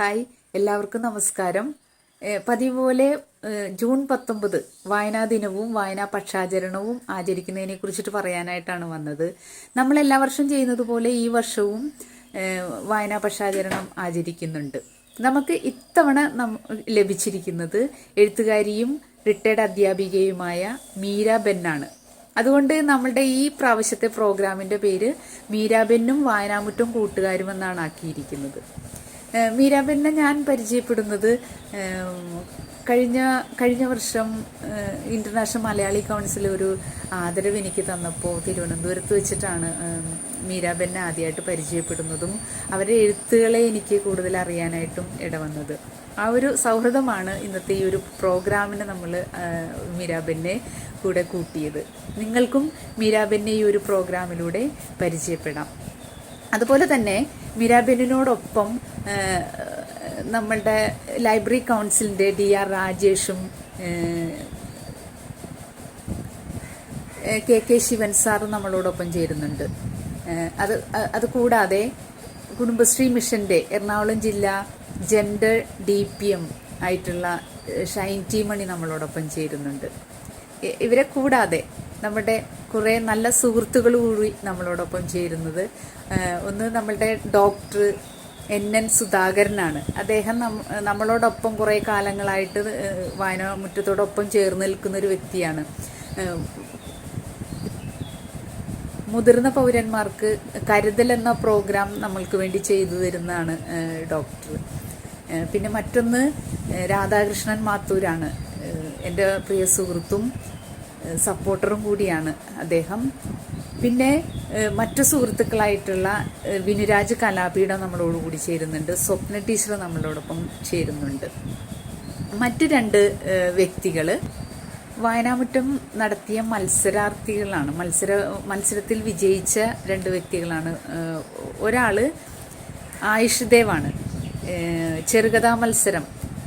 Hi, എല്ലാവർക്കും നമസ്കാരം. പതിവ് പോലെ ജൂൺ 19 വായനാ ദിനവും വായനാ പക്ഷാചരണവും ആചരിക്കുന്നതിനെ കുറിച്ചിട്ട് പറയാനായിട്ടാണ് വന്നത്. നമ്മൾ എല്ലാ വർഷവും ചെയ്യുന്നത് പോലെ ഈ വർഷവും വായനാ പക്ഷാചരണം ആചരിക്കുന്നുണ്ട്. നമുക്ക് ഇത്തവണ ലഭിച്ചിരിക്കുന്നത് എഴുത്തുകാരിയും റിട്ടയർഡ് അധ്യാപികയുമായ മീരാബെന്നാണ്. അതുകൊണ്ട് നമ്മളുടെ ഈ പ്രാവശ്യത്തെ പ്രോഗ്രാമിൻ്റെ പേര് മീരാബെന്നും വായനാമുറ്റും കൂട്ടുകാരും എന്നാണ് ആക്കിയിരിക്കുന്നത്. മീരാബെന്നെ ഞാൻ പരിചയപ്പെടുന്നത് കഴിഞ്ഞ വർഷം ഇൻ്റർനാഷണൽ മലയാളി കൗൺസിൽ ഒരു ആദരവ് എനിക്ക് തന്നപ്പോൾ തിരുവനന്തപുരത്ത് വെച്ചിട്ടാണ് മീരാബെന്നെ ആദ്യമായിട്ട് പരിചയപ്പെടുന്നതും അവരുടെ എഴുത്തുകളെ എനിക്ക് കൂടുതൽ അറിയാനായിട്ടും ഇടവന്നത്. ആ ഒരു സൗഹൃദമാണ് ഇന്നത്തെ ഈ ഒരു പ്രോഗ്രാമിന് നമ്മൾ മീരാബെന്നെ കൂടെ കൂട്ടിയത്. നിങ്ങൾക്കും മീരാബെന്നെ ഈ ഒരു പ്രോഗ്രാമിലൂടെ പരിചയപ്പെടാം. അതുപോലെ തന്നെ മീരാബെന്നിനോടൊപ്പം നമ്മളുടെ ലൈബ്രറി കൗൺസിലിൻ്റെ DR രാജേഷും KK ശിവൻ സാറും നമ്മളോടൊപ്പം ചേരുന്നുണ്ട്. അത് കൂടാതെ കുടുംബശ്രീ മിഷൻ്റെ എറണാകുളം ജില്ലാ ജെൻഡർ DPM ആയിട്ടുള്ള ഷൈൻ ടി മണി നമ്മളോടൊപ്പം ചേരുന്നുണ്ട്. ഇവരെ കൂടാതെ നമ്മുടെ കുറേ നല്ല സുഹൃത്തുക്കൾ കൂടി നമ്മളോടൊപ്പം ചേരുന്നത് ഒന്ന് നമ്മളുടെ ഡോക്ടർ NN സുധാകരനാണ്. അദ്ദേഹം നമ്മളോടൊപ്പം കുറേ കാലങ്ങളായിട്ട് വായനാമുറ്റത്തോടൊപ്പം ചേർന്ന് നിൽക്കുന്നൊരു വ്യക്തിയാണ്. മുതിർന്ന പൗരന്മാർക്ക് കരുതൽ എന്ന പ്രോഗ്രാം നമ്മൾക്ക് വേണ്ടി ചെയ്തു തരുന്നതാണ് ഡോക്ടർ. പിന്നെ മറ്റൊന്ന് രാധാകൃഷ്ണൻ മാത്തൂരാണ്. എൻ്റെ പ്രിയ സുഹൃത്തും സപ്പോർട്ടറും കൂടിയാണ് അദ്ദേഹം. പിന്നെ മറ്റു സുഹൃത്തുക്കളായിട്ടുള്ള വിനുരാജ് കലാപീഠം നമ്മളോടുകൂടി ചേരുന്നുണ്ട്. സ്വപ്ന ടീച്ചർ നമ്മളോടൊപ്പം ചേരുന്നുണ്ട്. മറ്റ് രണ്ട് വ്യക്തികൾ വായനാമുറ്റം നടത്തിയ മത്സരാർത്ഥികളാണ്. മത്സരത്തിൽ വിജയിച്ച രണ്ട് വ്യക്തികളാണ്. ഒരാൾ ആയുഷ് ദേവാണ്. ചെറുകഥാ മത്സരം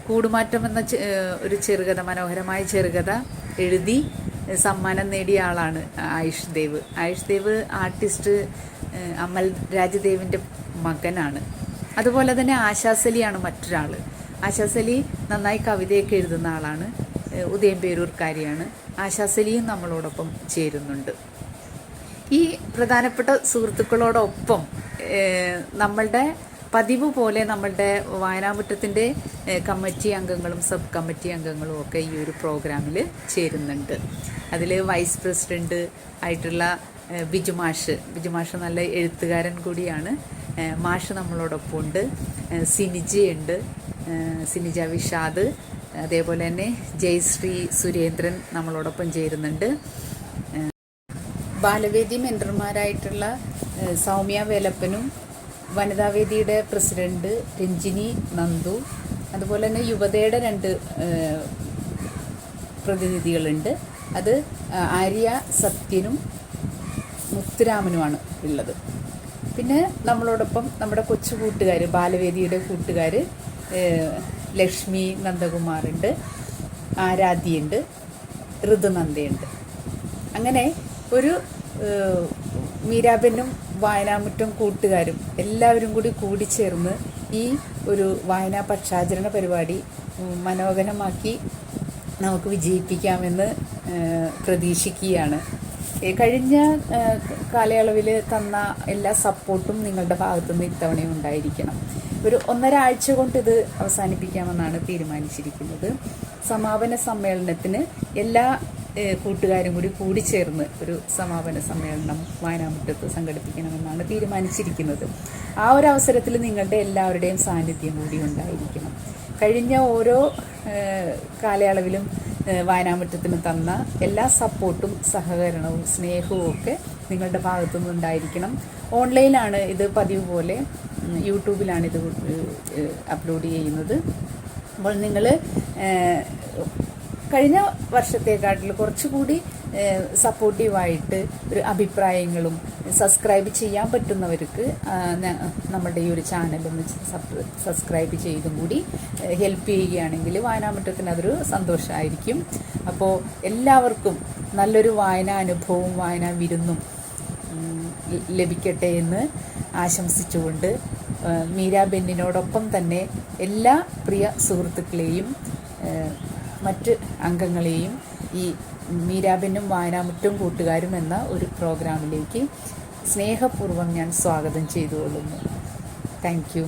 കൂടുമാറ്റം എന്ന ഒരു ചെറുകഥ, മനോഹരമായ ചെറുകഥ എഴുതി സമ്മാനം നേടിയ ആളാണ് ആയുഷ് ദേവ്. ആയുഷ് ദേവ് ആർട്ടിസ്റ്റ് അമൽ രാജദേവിൻ്റെ മകനാണ്. അതുപോലെ തന്നെ ആശാസലിയാണ് മറ്റൊരാൾ. ആശാസലി നന്നായി കവിതയൊക്കെ എഴുതുന്ന ആളാണ്. ഉദയംപേരൂർക്കാരിയാണ്. ആശാസലിയും നമ്മളോടൊപ്പം ചേരുന്നുണ്ട്. ഈ പ്രധാനപ്പെട്ട സുഹൃത്തുക്കളോടൊപ്പം നമ്മളുടെ പതിവ് പോലെ നമ്മളുടെ വായനാമുറ്റത്തിൻ്റെ കമ്മിറ്റി അംഗങ്ങളും സബ് കമ്മിറ്റി അംഗങ്ങളും ഒക്കെ ഈ ഒരു പ്രോഗ്രാമിൽ ചേരുന്നുണ്ട്. അതിൽ വൈസ് പ്രസിഡൻറ്റ് ആയിട്ടുള്ള ബിജു മാഷ് നല്ല എഴുത്തുകാരൻ കൂടിയാണ്. മാഷ് നമ്മളോടൊപ്പം ഉണ്ട്. സിനിജയുണ്ട്, സിനിജ വിഷാദ്. അതേപോലെ തന്നെ ജയശ്രീ സുരേന്ദ്രൻ നമ്മളോടൊപ്പം ചേരുന്നുണ്ട്. ബാലവേദി മെൻറ്റർമാരായിട്ടുള്ള സൗമ്യ വേലപ്പനും വനിതാവേദിയുടെ പ്രസിഡന്റ് രഞ്ജിനി നന്ദു, അതുപോലെ തന്നെ യുവതയുടെ രണ്ട് പ്രതിനിധികളുണ്ട്. അത് ആര്യ സത്യനും മുത്തുരാമനുമാണ് ഉള്ളത്. പിന്നെ നമ്മളോടൊപ്പം നമ്മുടെ കൊച്ചു കൂട്ടുകാർ, ബാലവേദിയുടെ കൂട്ടുകാർ ലക്ഷ്മി നന്ദകുമാറുണ്ട്, ആരാധ്യയുണ്ട്, ഋതുനന്ദയുണ്ട്. അങ്ങനെ ഒരു മീരാബെന്നും വായനാമുറ്റം കൂട്ടുകാരും എല്ലാവരും കൂടി ചേർന്ന് ഈ ഒരു വായനാ പക്ഷാചരണ പരിപാടി മനോഹരമാക്കി നമുക്ക് വിജയിപ്പിക്കാമെന്ന് പ്രതീക്ഷിക്കുകയാണ്. കഴിഞ്ഞ കാലയളവിൽ തന്ന എല്ലാ സപ്പോർട്ടും നിങ്ങളുടെ ഭാഗത്തുനിന്ന് ഇത്തവണയും ഉണ്ടായിരിക്കണം. ഒരു 1.5 ആഴ്ച കൊണ്ട് ഇത് അവസാനിപ്പിക്കാമെന്നാണ് തീരുമാനിച്ചിരിക്കുന്നത്. സമാപന സമ്മേളനത്തിന് എല്ലാ കൂട്ടുകാരും കൂടി ചേർന്ന് ഒരു സമാപന സമ്മേളനം വായനാമുറ്റത്ത് സംഘടിപ്പിക്കണമെന്നാണ് തീരുമാനിച്ചിരിക്കുന്നത്. ആ ഒരു അവസരത്തിൽ നിങ്ങളുടെ എല്ലാവരുടെയും സാന്നിധ്യം കൂടി ഉണ്ടായിരിക്കണം. കഴിഞ്ഞ ഓരോ കാലയളവിലും വായനാമുറ്റത്തിന് തന്ന എല്ലാ സപ്പോർട്ടും സഹകരണവും സ്നേഹവും ഒക്കെ നിങ്ങളുടെ ഭാഗത്തുനിന്ന് ഉണ്ടായിരിക്കണം. ഓൺലൈനാണ് ഇത് പതിവ് പോലെ, യൂട്യൂബിലാണ് ഇത് അപ്ലോഡ് ചെയ്യുന്നത്. അപ്പോൾ നിങ്ങൾ കഴിഞ്ഞ വർഷത്തെക്കാട്ടിൽ കുറച്ചുകൂടി സപ്പോർട്ടീവായിട്ട് ഒരു അഭിപ്രായങ്ങളും സബ്സ്ക്രൈബ് ചെയ്യാൻ പറ്റുന്നവർക്ക് നമ്മുടെ ഈ ഒരു ചാനലൊന്ന് സബ്സ്ക്രൈബ് ചെയ്തും കൂടി ഹെൽപ്പ് ചെയ്യുകയാണെങ്കിൽ വായനാമുറ്റത്തിന് അതൊരു സന്തോഷമായിരിക്കും. അപ്പോൾ എല്ലാവർക്കും നല്ലൊരു വായനാ അനുഭവവും വായനാ വിരുന്നും ലഭിക്കട്ടെ എന്ന് ആശംസിച്ചുകൊണ്ട് മീരാബെന്നിനോടൊപ്പം തന്നെ എല്ലാ പ്രിയ സുഹൃത്തുക്കളെയും മറ്റ് അംഗങ്ങളെയും ഈ മീരാബെന്നും വായനാമുറ്റവും കൂട്ടുകാരും എന്ന ഒരു പ്രോഗ്രാമിലേക്ക് സ്നേഹപൂർവ്വം ഞാൻ സ്വാഗതം ചെയ്തുകൊള്ളുന്നു. Thank you.